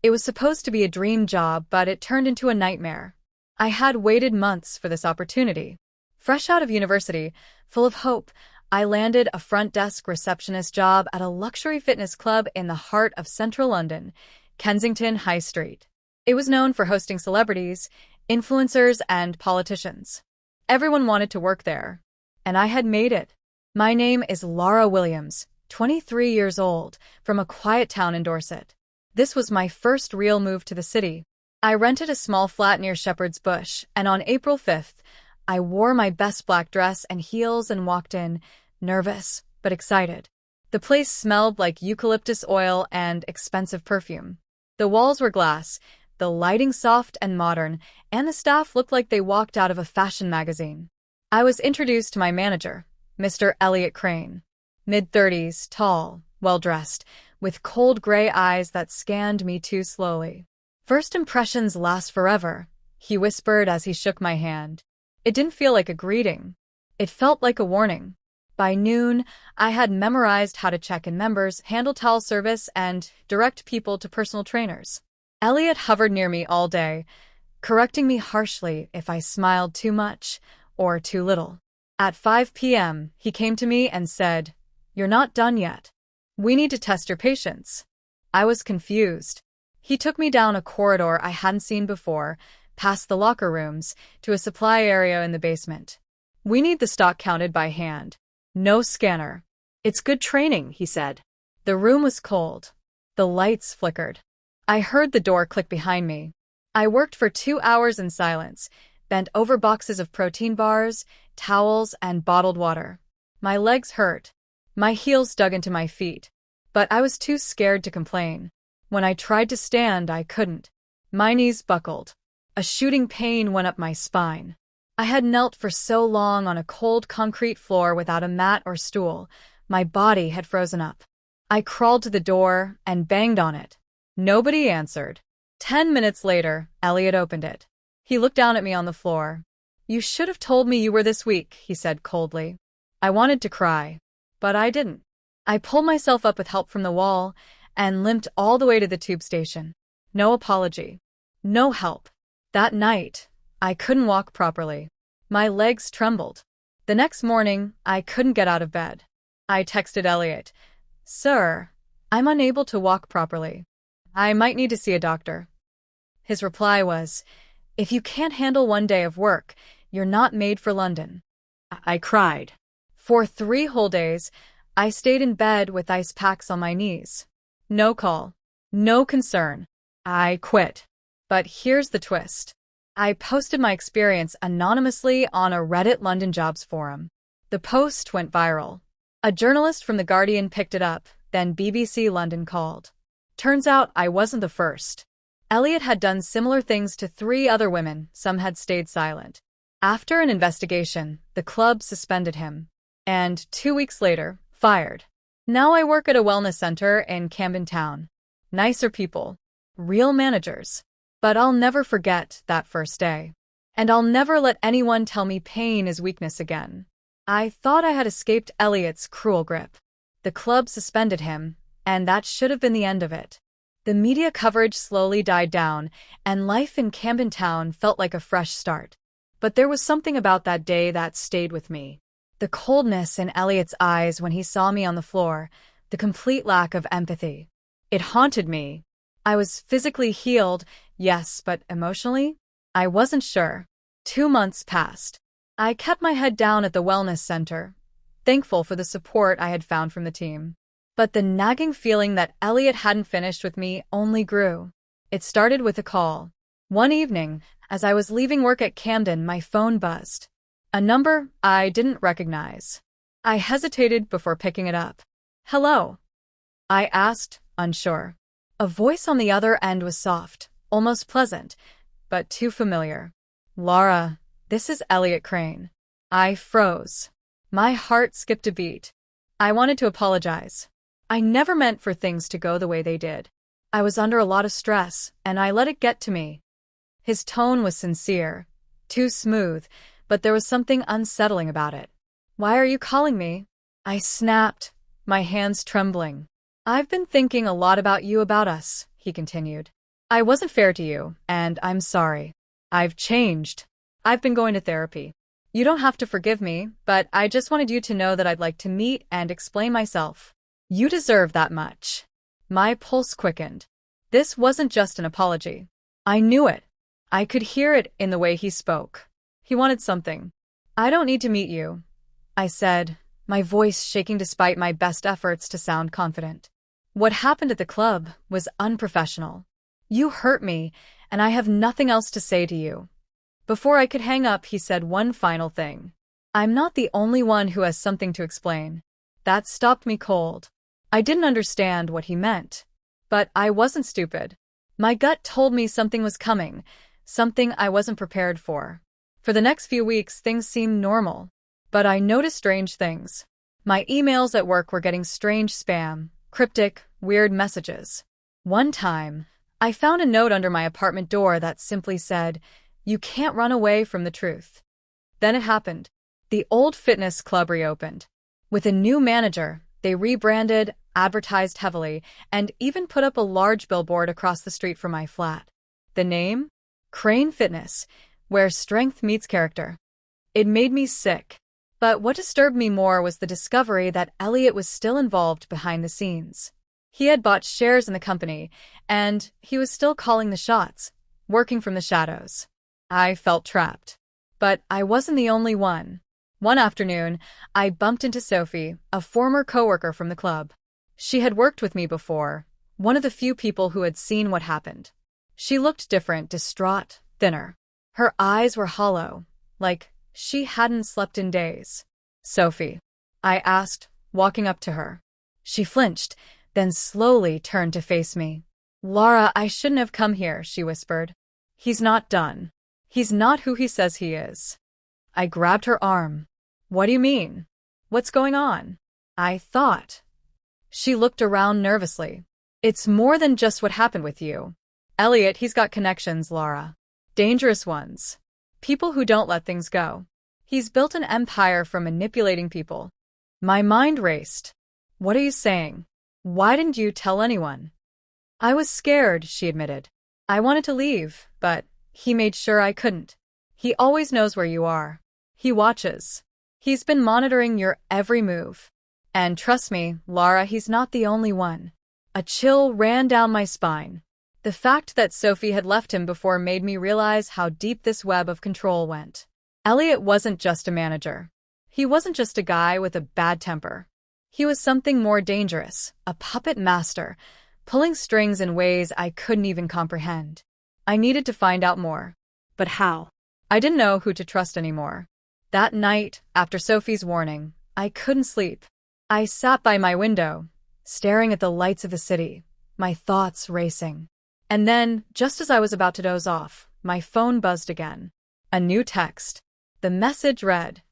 It was supposed to be a dream job, but it turned into a nightmare. I had waited months for this opportunity. Fresh out of university, full of hope, I landed a front desk receptionist job at a luxury fitness club in the heart of central London, Kensington High Street. It was known for hosting celebrities, influencers, and politicians. Everyone wanted to work there. And I had made it. My name is Laura Williams, 23 years old, from a quiet town in Dorset. This was my first real move to the city. I rented a small flat near Shepherd's Bush, and on April 5th, I wore my best black dress and heels and walked in, nervous but excited. The place smelled like eucalyptus oil and expensive perfume. The walls were glass, the lighting soft and modern, and the staff looked like they walked out of a fashion magazine. I was introduced to my manager, Mr. Elliot Crane. Mid-30s, tall, well-dressed, with cold gray eyes that scanned me too slowly. First impressions last forever, he whispered as he shook my hand. It didn't feel like a greeting. It felt like a warning. By noon, I had memorized how to check in members, handle towel service, and direct people to personal trainers. Elliot hovered near me all day, correcting me harshly if I smiled too much or too little. At 5 p.m., he came to me and said, "You're not done yet. We need to test your patience." I was confused. He took me down a corridor I hadn't seen before, past the locker rooms, to a supply area in the basement. "We need the stock counted by hand. No scanner." "It's good training," he said. The room was cold. The lights flickered. I heard the door click behind me. I worked for 2 hours in silence, bent over boxes of protein bars, towels, and bottled water. My legs hurt. My heels dug into my feet. But I was too scared to complain. When I tried to stand, I couldn't. My knees buckled. A shooting pain went up my spine. I had knelt for so long on a cold concrete floor without a mat or stool, my body had frozen up. I crawled to the door and banged on it. Nobody answered. 10 minutes later, Elliot opened it. He looked down at me on the floor. "You should have told me you were this weak," he said coldly. I wanted to cry, but I didn't. I pulled myself up with help from the wall and limped all the way to the tube station. No apology. No help. That night, I couldn't walk properly. My legs trembled. The next morning, I couldn't get out of bed. I texted Elliot, "Sir, I'm unable to walk properly. I might need to see a doctor." His reply was, "If you can't handle one day of work, you're not made for London." I cried. For 3 whole days, I stayed in bed with ice packs on my knees. No call. No concern. I quit. But here's the twist. I posted my experience anonymously on a Reddit London jobs forum. The post went viral. A journalist from The Guardian picked it up, then BBC London called. Turns out I wasn't the first. Elliot had done similar things to 3 other women, some had stayed silent. After an investigation, the club suspended him. And 2 weeks later, fired. Now I work at a wellness center in Camden Town. Nicer people. Real managers. But I'll never forget that first day. And I'll never let anyone tell me pain is weakness again. I thought I had escaped Elliot's cruel grip. The club suspended him, and that should have been the end of it. The media coverage slowly died down, and life in Camden Town felt like a fresh start. But there was something about that day that stayed with me. The coldness in Elliot's eyes when he saw me on the floor, the complete lack of empathy. It haunted me. I was physically healed, yes, but emotionally? I wasn't sure. 2 months passed. I kept my head down at the wellness center, thankful for the support I had found from the team. But the nagging feeling that Elliot hadn't finished with me only grew. It started with a call. One evening, as I was leaving work at Camden, my phone buzzed. A number I didn't recognize. I hesitated before picking it up. "Hello?" I asked, unsure. A voice on the other end was soft, almost pleasant, but too familiar. "Laura, this is Elliot Crane." I froze. My heart skipped a beat. I wanted to apologize. I never meant for things to go the way they did. I was under a lot of stress, and I let it get to me. His tone was sincere, too smooth, but there was something unsettling about it. "Why are you calling me?" I snapped, my hands trembling. "I've been thinking a lot about you, about us," he continued. I wasn't fair to you, and I'm sorry. I've changed. I've been going to therapy. You don't have to forgive me, but I just wanted you to know that I'd like to meet and explain myself. You deserve that much. My pulse quickened. This wasn't just an apology. I knew it. I could hear it in the way he spoke. He wanted something. I don't need to meet you, I said, my voice shaking despite my best efforts to sound confident. What happened at the club was unprofessional. You hurt me, and I have nothing else to say to you. Before I could hang up, he said one final thing. I'm not the only one who has something to explain. That stopped me cold. I didn't understand what he meant. But I wasn't stupid. My gut told me something was coming, something I wasn't prepared for. For the next few weeks, things seemed normal. But I noticed strange things. My emails at work were getting strange spam, cryptic, weird messages. One time, I found a note under my apartment door that simply said, "You can't run away from the truth." Then it happened. The old fitness club reopened. With a new manager, they rebranded, advertised heavily, and even put up a large billboard across the street from my flat. The name? Crane Fitness, where strength meets character. It made me sick. But what disturbed me more was the discovery that Elliot was still involved behind the scenes. He had bought shares in the company, and he was still calling the shots, working from the shadows. I felt trapped. But I wasn't the only one. One afternoon, I bumped into Sophie, a former coworker from the club. She had worked with me before, one of the few people who had seen what happened. She looked different, distraught, thinner. Her eyes were hollow, like she hadn't slept in days. "Sophie," I asked, walking up to her. She flinched, then slowly turned to face me. "Laura, I shouldn't have come here," she whispered. "He's not done. He's not who he says he is." I grabbed her arm. "What do you mean? What's going on?" I thought. She looked around nervously. "It's more than just what happened with you. Elliot, he's got connections, Laura. Dangerous ones. People who don't let things go. He's built an empire from manipulating people." My mind raced. "What are you saying? Why didn't you tell anyone?" "I was scared," she admitted. "I wanted to leave, but he made sure I couldn't. He always knows where you are. He watches. He's been monitoring your every move. And trust me, Laura, he's not the only one." A chill ran down my spine. The fact that Sophie had left him before made me realize how deep this web of control went. Elliot wasn't just a manager. He wasn't just a guy with a bad temper. He was something more dangerous, a puppet master, pulling strings in ways I couldn't even comprehend. I needed to find out more. But how? I didn't know who to trust anymore. That night, after Sophie's warning, I couldn't sleep. I sat by my window, staring at the lights of the city, my thoughts racing. And then, just as I was about to doze off, my phone buzzed again. A new text. The message read,